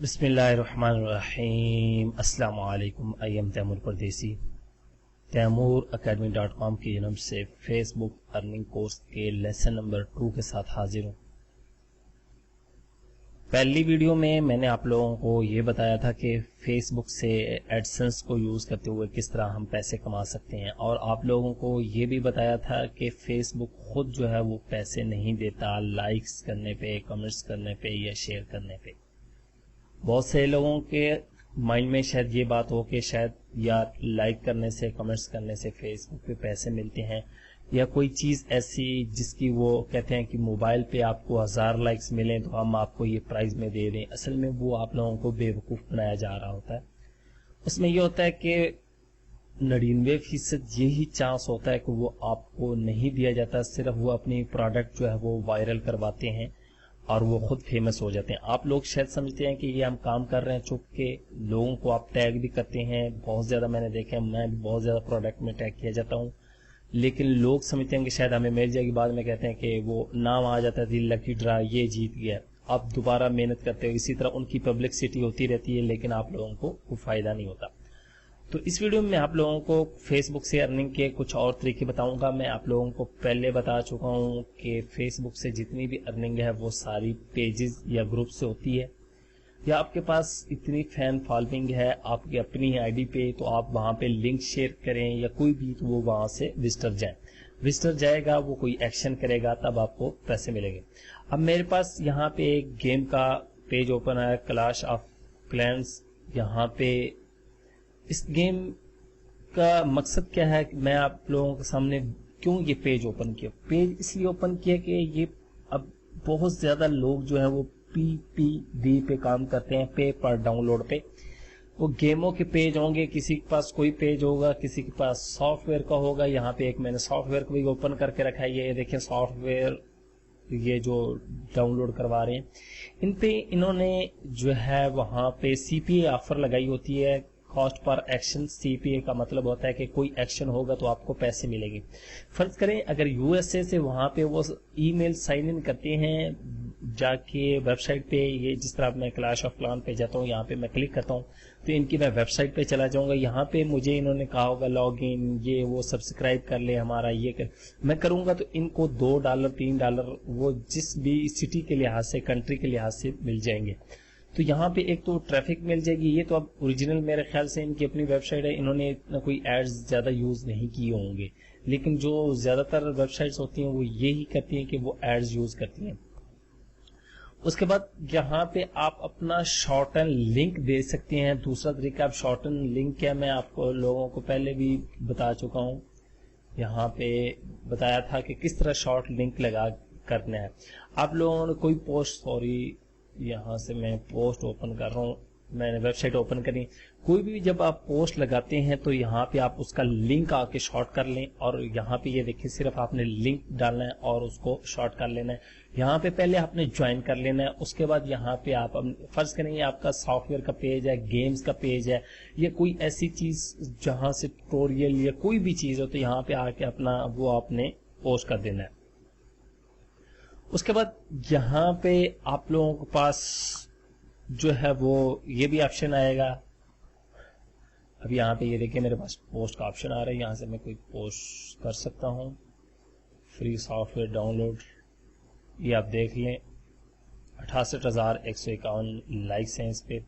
बिस्मिल्लाहिर्रहमानिर्रहीम। अस्सलाम वालेकुम। आई एम तैमूर परदेसी। तैमूर academy.com की जन्म से फेसबुक अर्निंग कोर्स के लेसन नंबर 2 के साथ हाजिर हूँ। पहली वीडियो में मैंने आप लोगों को ये बताया था कि फेसबुक से एडसेंस को यूज़ करते हुए किस तरह हम पैसे कमा सकते हैं, और आप लोगों को ये भी बताया था कि फेसबुक खुद जो है वो पैसे नहीं देता लाइक्स करने पे, कमेंट्स करने पे या शेयर करने पे। बहुत से लोगों के माइंड में शायद ये बात हो कि शायद यार लाइक करने से, कमेंट्स करने से फेसबुक पे पैसे मिलते हैं, या कोई चीज़ ऐसी जिसकी वो कहते हैं कि मोबाइल पे आपको 1000 लाइक्स मिलें तो हम आपको ये प्राइस में दे दें। असल में वो आप लोगों को बेवकूफ़ बनाया जा रहा होता है। उसमें ये होता है कि 99% यही चांस होता है कि वो आपको नहीं दिया जाता, सिर्फ वो अपनी प्रोडक्ट जो है वो वायरल करवाते हैं और वो खुद फेमस हो जाते हैं। आप लोग शायद समझते हैं कि ये हम काम कर रहे हैं चुप के, लोगों को आप टैग भी करते हैं। बहुत ज़्यादा मैंने देखे हैं, मैं भी बहुत ज़्यादा प्रोडक्ट में टैग किया जाता हूँ, लेकिन लोग समझते हैं कि शायद हमें मिल जाएगी। बाद में कहते हैं कि वो नाम आ जाता है, लकी ड्रा, ये जीत गया। आप दोबारा मेहनत करते हो, इसी तरह उनकी पब्लिसिटी होती रहती है, लेकिन आप लोगों को कोई फ़ायदा नहीं होता। तो इस वीडियो में आप लोगों को फेसबुक से अर्निंग के कुछ और तरीके बताऊंगा। मैं आप लोगों को पहले बता चुका हूं कि फेसबुक से जितनी भी अर्निंग है वो सारी पेजेस या ग्रुप से होती है, या आपके पास इतनी फैन फॉलोइंग है आपकी अपनी आईडी पे तो आप वहां पे लिंक शेयर करें या कोई भी, तो वो वहां से विजिटर जाए, विजिटर जाएगा, वो कोई एक्शन करेगा, तब आपको पैसे मिलेंगे। अब मेरे पास यहाँ पे एक गेम का पेज ओपन है, क्लैश ऑफ क्लैंस। यहाँ पे इस गेम का मकसद क्या है कि मैं आप लोगों के सामने क्यों ये पेज ओपन किया। पेज इसलिए ओपन किया कि ये अब बहुत ज्यादा लोग जो है वो PPD पे काम करते हैं, पे पर डाउनलोड पे। वो गेमों के पेज होंगे, किसी के पास कोई पेज होगा, किसी के पास सॉफ्टवेयर का होगा। यहाँ पे एक मैंने सॉफ्टवेयर को भी ओपन करके रखा है, ये देखें सॉफ्टवेयर, ये जो डाउनलोड करवा रहे हैं इन पे इन्होंने जो है वहां पे CPA ऑफर लगाई होती है, कॉस्ट पर एक्शन। CPA का मतलब होता है कि कोई एक्शन होगा तो आपको पैसे मिलेंगे। फर्ज करें अगर USA से वहां पे वो ईमेल साइन इन करते हैं जाके वेबसाइट पे, ये जिस तरह मैं क्लैश ऑफ क्लैंस पे जाता हूँ, यहाँ पे मैं क्लिक करता हूँ तो इनकी मैं वेबसाइट पे चला जाऊंगा। यहाँ पे मुझे इन्होंने कहा होगा लॉग इन, ये वो, सब्सक्राइब कर ले हमारा, ये कर, मैं करूंगा तो इनको $2 $3 वो जिस भी सिटी के लिहाज से, कंट्री के लिहाज से मिल जाएंगे। तो यहाँ पे एक तो ट्रैफिक मिल जाएगी। ये तो अब ओरिजिनल मेरे ख्याल से इनकी अपनी वेबसाइट है, इन्होंने इतना कोई एड्स ज्यादा यूज नहीं किए होंगे, लेकिन जो ज्यादातर वेबसाइट्स होती हैं वो यही करती हैं कि वो एड्स यूज करती हैं। उसके बाद यहाँ पे आप अपना शॉर्टन लिंक दे सकते हैं। दूसरा तरीका, आप शॉर्टन लिंक क्या, मैं आपको लोगों को पहले भी बता चुका हूँ। यहाँ पे बताया था कि किस तरह शॉर्ट लिंक लगा करना है। आप लोगों ने कोई पोस्ट, सॉरी यहाँ से मैं पोस्ट ओपन कर रहा हूँ, मैंने वेबसाइट ओपन करी। कोई भी जब आप पोस्ट लगाते हैं तो यहाँ पे आप उसका लिंक आके शॉर्ट कर लें, और यहाँ पे ये देखिए सिर्फ आपने लिंक डालना है और उसको शॉर्ट कर लेना है। यहाँ पे पहले आपने ज्वाइन कर लेना है, उसके बाद यहाँ पे आप फर्ज करेंगे आपका सॉफ्टवेयर का पेज है, गेम्स का पेज है, या कोई ऐसी चीज जहां से ट्यूटोरियल या कोई भी चीज हो, तो यहाँ पे आके अपना वो आपने पोस्ट कर देना है। उसके बाद यहाँ पे आप लोगों के पास जो है वो ये भी ऑप्शन आएगा। अब यहाँ पे ये देखिए मेरे पास पोस्ट का ऑप्शन आ रहा है, यहाँ से मैं कोई पोस्ट कर सकता हूँ। फ्री सॉफ्टवेयर डाउनलोड, ये आप देख लें, 68,151 लाइक्स हैं इस पे।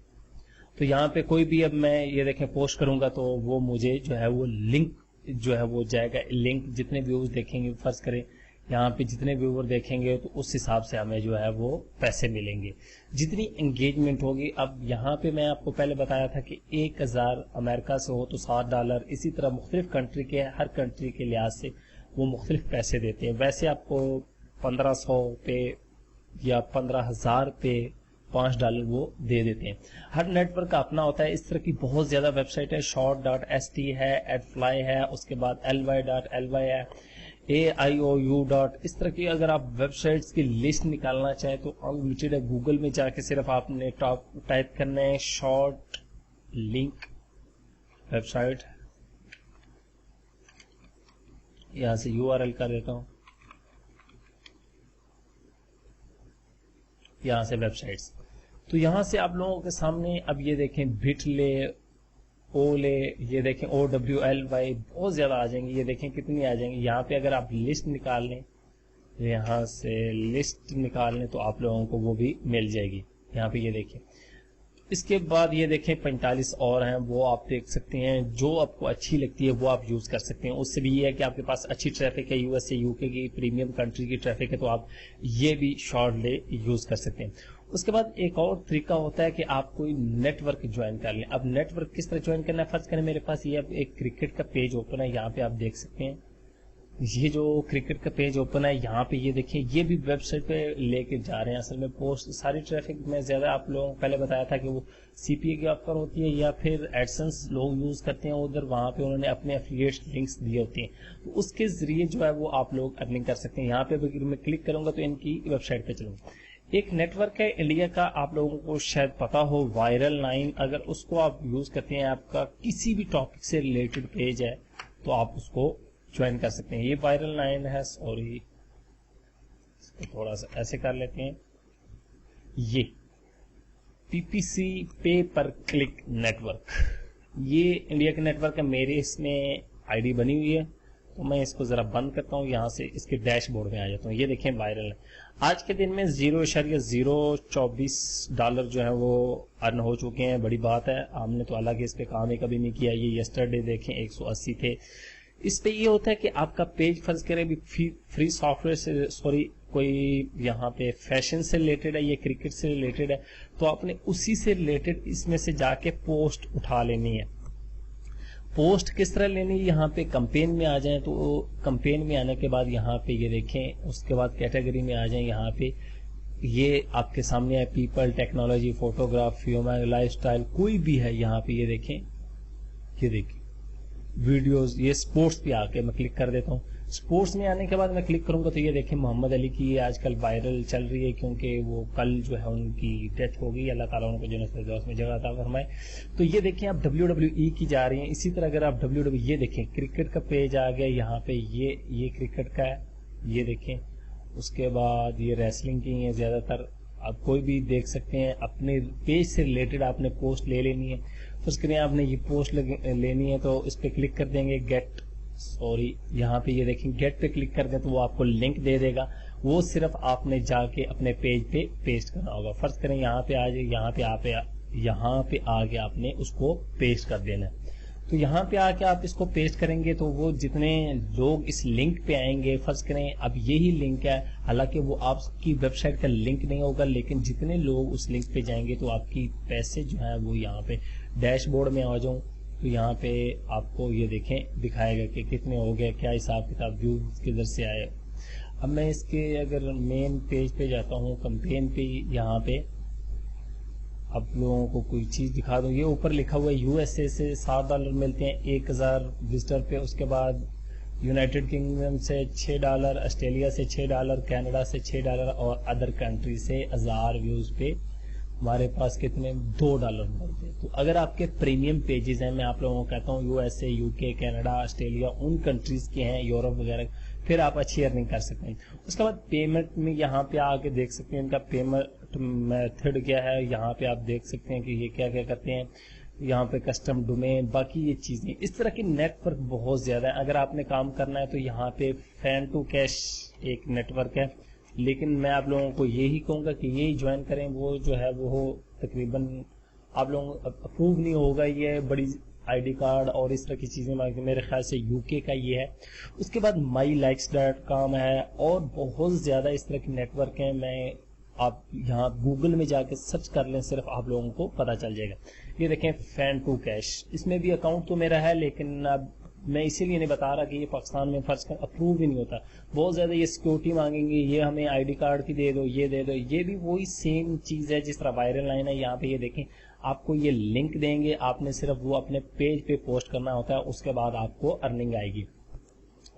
तो यहाँ पे कोई भी अब मैं ये देखें पोस्ट करूंगा तो वो मुझे जो है वो लिंक जो है वो जाएगा। लिंक जितने व्यूज देखेंगे, फर्ज करें यहाँ पे जितने व्यूवर देखेंगे तो उस हिसाब से हमें जो है वो पैसे मिलेंगे, जितनी एंगेजमेंट होगी। अब यहाँ पे मैं आपको पहले बताया था कि 1000 अमेरिका से हो तो $7, इसी तरह मुख्तलिफ कंट्री के, हर कंट्री के लिहाज से वो मुख्तलिफ पैसे देते हैं। वैसे आपको 1500 पे या 15,000 पे $5 वो दे देते हैं। हर नेटवर्क का अपना होता है। इस तरह की बहुत ज्यादा वेबसाइट है, short.st है, एडफ्लाई है, उसके बाद ly.ly है, AIOU. इस तरह की अगर आप वेबसाइट्स की लिस्ट निकालना चाहें तो अनलिमिटेड है। गूगल में जाके सिर्फ आपने टाइप करना है शॉर्ट लिंक वेबसाइट, यहां से URL कर देता हूं, यहां से वेबसाइट्स। तो यहाँ से आप लोगों के सामने अब ये देखें बिटले, ओले, ये देखें OWLY बहुत ज्यादा आ जाएंगे। ये देखें कितनी आ जाएंगी। यहाँ पे अगर आप लिस्ट निकाल लें, यहाँ से लिस्ट निकाल लें तो आप लोगों को वो भी मिल जाएगी। यहाँ पे ये देखें। इसके बाद ये देखें 45 और हैं, वो आप देख सकते हैं। जो आपको अच्छी लगती है वो आप यूज कर सकते हैं। उससे भी ये है कि आपके पास अच्छी ट्रैफिक है, यूएस से यूके की प्रीमियम कंट्री की ट्रैफिक है, तो आप ये भी शॉर्ट ले यूज कर सकते हैं। उसके बाद एक और तरीका होता है कि आप कोई नेटवर्क ज्वाइन कर लें। अब नेटवर्क किस तरह ज्वाइन करना है, फर्ज करें मेरे पास ये अब एक क्रिकेट का पेज ओपन है। यहाँ पे आप देख सकते हैं, ये जो क्रिकेट का पेज ओपन है, यहाँ पे ये देखिए, ये भी वेबसाइट पे लेके जा रहे हैं। असल में पोस्ट सारी ट्रैफिक में ज्यादा आप लोगों को पहले बताया था कि वो सीपीए की ऑफर होती है या फिर एडसेंस लोग यूज करते हैं उधर, वहां पे उन्होंने अपने एफिलिएट लिंक्स दिए होते हैं, तो उसके जरिए जो है वो आप लोग अर्निंग कर सकते हैं। यहाँ पे अगर मैं क्लिक करूंगा तो इनकी वेबसाइट पे चलूंगा। एक नेटवर्क है इंडिया का, आप लोगों को शायद पता हो, वायरल 9। अगर उसको आप यूज करते हैं, आपका किसी भी टॉपिक से रिलेटेड पेज है तो आप उसको ज्वाइन कर सकते हैं। ये वायरल 9 है, सॉरी इसको थोड़ा सा ऐसे कर लेते हैं। ये पीपीसी पे पर क्लिक नेटवर्क, ये इंडिया के नेटवर्क है। मेरे इसमें आईडी बनी हुई है, तो मैं इसको जरा बंद करता हूँ। यहाँ से इसके डैशबोर्ड में आ जाता हूँ। ये देखें वायरल है। आज के दिन में $0.024 जो है वो अर्न हो चुके हैं। बड़ी बात है। हमने तो हालांकि इस पे काम ही कभी नहीं किया। ये यस्टरडे देखें 180 थे। इस पे ये होता है कि आपका पेज फर्ज करें भी फ्री सॉफ्टवेयर से, सॉरी कोई यहाँ पे फैशन से रिलेटेड है, ये क्रिकेट से रिलेटेड है, तो आपने उसी से रिलेटेड इसमें से जाके पोस्ट उठा लेनी है। पोस्ट किस तरह लेनी है, यहाँ पे कंपेन में आ जाएं, तो कंपेन में आने के बाद यहाँ पे ये देखें, उसके बाद कैटेगरी में आ जाएं। यहाँ पे ये आपके सामने है people, technology, photograph, human, lifestyle, कोई भी है। यहाँ पे ये देखें, ये देखिए वीडियोस, ये स्पोर्ट्स पे आके मैं क्लिक कर देता हूँ। स्पोर्ट्स में आने के बाद मैं क्लिक करूंगा तो ये देखें मोहम्मद अली की ये आजकल वायरल चल रही है, क्योंकि वो कल जो है उनकी डेथ हो गई। अल्लाह ताला उनको जन्नत फिरदौस में जगह अता फरमाए। तो ये देखें आप WWE की जा रही हैं। इसी तरह अगर आप WWE, ये देखें क्रिकेट का पेज आ गया यहाँ पे, ये क्रिकेट का है, ये देखें। उसके बाद ये रेसलिंग की है ज्यादातर, आप कोई भी देख सकते हैं। अपने पेज से रिलेटेड आपने पोस्ट ले लेनी है। फर्स्ट करें आपने ये पोस्ट लेनी है तो इस पे क्लिक कर देंगे, गेट, सॉरी यहाँ पे ये देखें गेट पे क्लिक कर दें तो वो आपको लिंक दे देगा। वो सिर्फ आपने जाके अपने पेज पे पेस्ट करना होगा। फर्स्ट करें यहाँ पे आ जाए, यहाँ पे आके आपने उसको पेस्ट कर देना है। तो यहाँ पे आके आप इसको पेस्ट करेंगे तो वो जितने लोग इस लिंक पे आएंगे, फर्ज करें अब यही लिंक है, हालांकि वो आपकी वेबसाइट का लिंक नहीं होगा, लेकिन जितने लोग उस लिंक पे जाएंगे तो आपकी पैसे जो है वो यहाँ पे डैशबोर्ड में आ जाऊं तो यहाँ पे आपको ये देखें दिखाएगा कि कितने हो गए, क्या हिसाब किताब, व्यू किधर से आए। अब मैं इसके अगर मेन पेज पे जाता हूँ, कंपेन पे, यहाँ पे आप लोगों को कोई चीज दिखा दूं। ये ऊपर लिखा हुआ है यूएसए से $7 मिलते हैं 1000 विजिटर पे। उसके बाद यूनाइटेड किंगडम से $6, ऑस्ट्रेलिया से $6, कनाडा से $6 और अदर कंट्री से 1000 व्यूज पे हमारे पास कितने $2 मिलते हैं। तो अगर आपके प्रीमियम पेजेस हैं, मैं आप लोगों को कहता हूँ यूएसए, यूके, कनाडा, ऑस्ट्रेलिया, उन कंट्रीज के हैं, यूरोप वगैरह, फिर आप अच्छी अर्निंग कर सकते हैं। उसके बाद पेमेंट में यहाँ पे आके देख सकते हैं इनका पेमेंट मेथड क्या है। यहाँ पे आप देख सकते हैं कि ये क्या क्या करते हैं। यहाँ पे कस्टम डोमेन, बाकी ये चीजें, इस तरह की नेटवर्क बहुत ज्यादा है। अगर आपने काम करना है तो यहाँ पे फैन टू कैश एक नेटवर्क है, लेकिन मैं आप लोगों को यही कहूंगा कि यही ज्वाइन करें। वो जो है वो तकरीबन आप लोगों अप्रूव नहीं होगा, ये बड़ी आईडी कार्ड और इस तरह की चीजें मांगते, मेरे ख्याल से यूके का ये है। उसके बाद mylikes.com है और बहुत ज्यादा इस तरह के नेटवर्क हैं। मैं आप यहाँ गूगल में जाके सर्च कर लें, सिर्फ आप लोगों को पता चल जाएगा। ये देखें फैन टू कैश, इसमें भी अकाउंट तो मेरा है, लेकिन अब मैं इसीलिए नहीं बता रहा कि ये पाकिस्तान में फर्ज कर अप्रूव ही नहीं होता। बहुत ज्यादा ये सिक्योरिटी मांगेंगे, ये हमें आईडी कार्ड की दे दो, ये दे दो। ये भी वही सेम चीज है जिस तरह वायरल लाइन है। यहाँ पे ये देखें आपको ये लिंक देंगे, आपने सिर्फ वो अपने पेज पे पोस्ट करना होता है, उसके बाद आपको अर्निंग आएगी।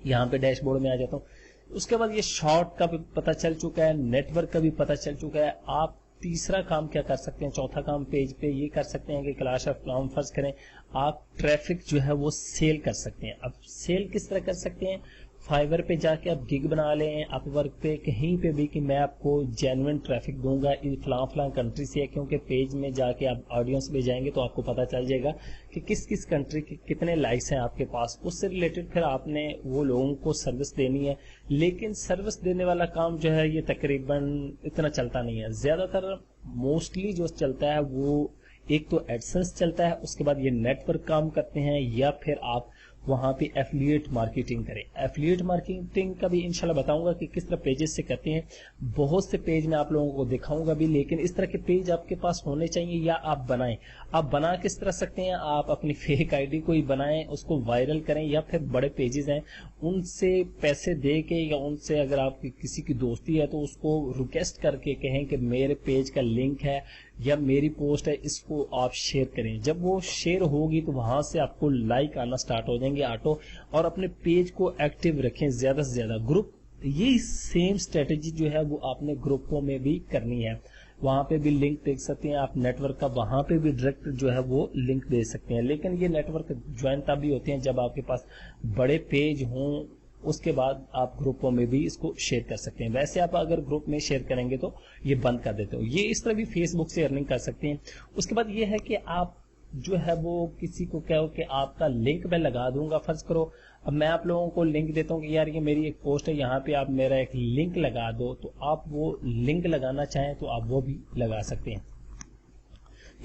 यहाँ पे डैशबोर्ड में आ जाता हूँ। उसके बाद ये शॉर्ट का भी पता चल चुका है, नेटवर्क का भी पता चल चुका है। आप तीसरा काम क्या कर सकते हैं, चौथा काम पेज पे ये कर सकते हैं कि क्लैश ऑफ क्लैंस फर्ज करें, आप ट्रैफिक जो है वो सेल कर सकते हैं। अब सेल किस तरह कर सकते हैं, फाइवर पे जाके आप गिग बना लें, अपवर्क पे कहीं पे भी कि मैं आपको जेन्युइन ट्रैफिक दूंगा फलां फलां कंट्री से है, क्योंकि पेज में जाके आप ऑडियंस पे जाएंगे तो आपको पता चल जाएगा कि किस किस कंट्री के कितने लाइक्स हैं आपके पास। उससे रिलेटेड फिर आपने वो लोगों को सर्विस देनी है। लेकिन सर्विस देने वाला काम जो है ये तकरीबन इतना चलता नहीं है। ज़्यादातर मोस्टली जो चलता है वो एक तो एडसेंस चलता है, उसके बाद ये नेटवर्क काम करते हैं, या फिर आप वहां पे एफिलिएट मार्केटिंग करें। एफिलिएट मार्केटिंग का भी इंशाल्लाह बताऊंगा कि किस तरह पेजेस से करते हैं। बहुत से पेज मैं आप लोगों को दिखाऊंगा भी, लेकिन इस तरह के पेज आपके पास होने चाहिए या आप बनाएं। आप बना किस तरह सकते हैं, आप अपनी फेक आईडी को ही बनाएं, उसको वायरल करें, या फिर बड़े पेजेस हैं उनसे पैसे दे के, या उनसे अगर आपकी किसी की दोस्ती है तो उसको रिक्वेस्ट करके कहें कि मेरे पेज का लिंक है या मेरी पोस्ट है, इसको आप शेयर करें। जब वो शेयर होगी तो वहां से आपको लाइक आना स्टार्ट हो जाएंगे ऑटो, और अपने पेज को एक्टिव रखें ज्यादा से ज्यादा। ग्रुप, ये सेम स्ट्रेटेजी जो है वो आपने ग्रुपों में भी करनी है। वहां पे भी लिंक देख सकते हैं आप नेटवर्क का, वहां पे भी डायरेक्ट जो है वो लिंक दे सकते हैं। लेकिन ये नेटवर्क ज्वाइन तभी होते हैं जब आपके पास बड़े पेज हों, उसके बाद आप ग्रुपों में भी इसको शेयर कर सकते हैं। वैसे आप अगर ग्रुप में शेयर करेंगे तो ये बंद कर देते हो। ये इस तरह भी फेसबुक से अर्निंग कर सकते हैं। उसके बाद ये है कि आप जो है वो किसी को कहो कि आपका लिंक मैं लगा दूंगा। फर्ज करो अब मैं आप लोगों को लिंक देता हूँ कि यार ये मेरी एक पोस्ट है, यहाँ पे आप मेरा एक लिंक लगा दो, तो आप वो लिंक लगाना चाहें तो आप वो भी लगा सकते हैं।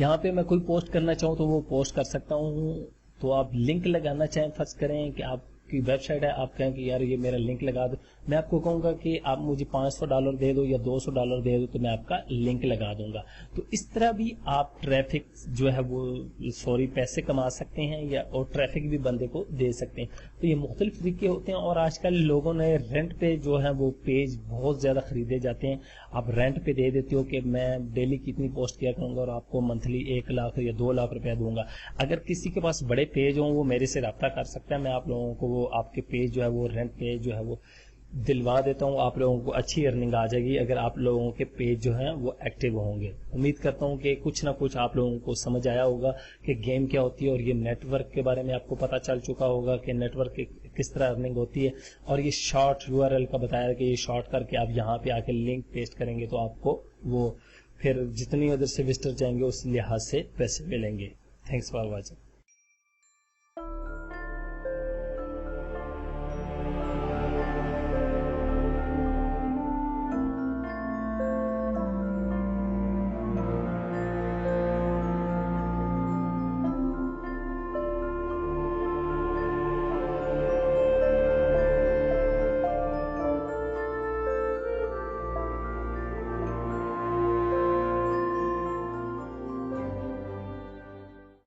यहाँ पे मैं कोई पोस्ट करना चाहूँ तो वो पोस्ट कर सकता हूँ। तो आप लिंक लगाना चाहें, फर्ज करें कि आप की वेबसाइट है, आप कहें कि यार ये मेरा लिंक लगा दो, मैं आपको कहूंगा कि आप मुझे $500 दे दो या $200 दे दो तो मैं आपका लिंक लगा दूंगा। तो इस तरह भी आप ट्रैफिक जो है वो पैसे कमा सकते हैं, या और ट्रैफिक भी बंदे को दे सकते हैं। तो ये मुख्तलिफ तरीके होते हैं। और आजकल लोगों ने रेंट पे जो है वो पेज बहुत ज्यादा खरीदे जाते हैं। आप रेंट पे दे देते हो कि मैं डेली कितनी पोस्ट किया करूंगा और आपको मंथली 1 लाख या 2 लाख रुपया दूंगा। अगर किसी के पास बड़े पेज हो वो मेरे से रब्ता कर सकता है, मैं आप लोगों को आपके पेज जो है वो रेंट पे जो है वो दिलवा देता हूँ। आप लोगों को अच्छी अर्निंग आ जाएगी अगर आप लोगों के पेज जो है वो एक्टिव होंगे। उम्मीद करता हूँ कि कुछ ना कुछ आप लोगों को समझ आया होगा कि गेम क्या होती है, और ये नेटवर्क के बारे में आपको पता चल चुका होगा कि नेटवर्क किस तरह अर्निंग होती है। और ये शॉर्ट यूआरएल का बताया कि ये शॉर्ट करके आप यहाँ पे आके लिंक पेस्ट करेंगे तो आपको वो फिर जितनी उधर से विजिटर जाएंगे उस लिहाज से पैसे मिलेंगे। Thanks for watching.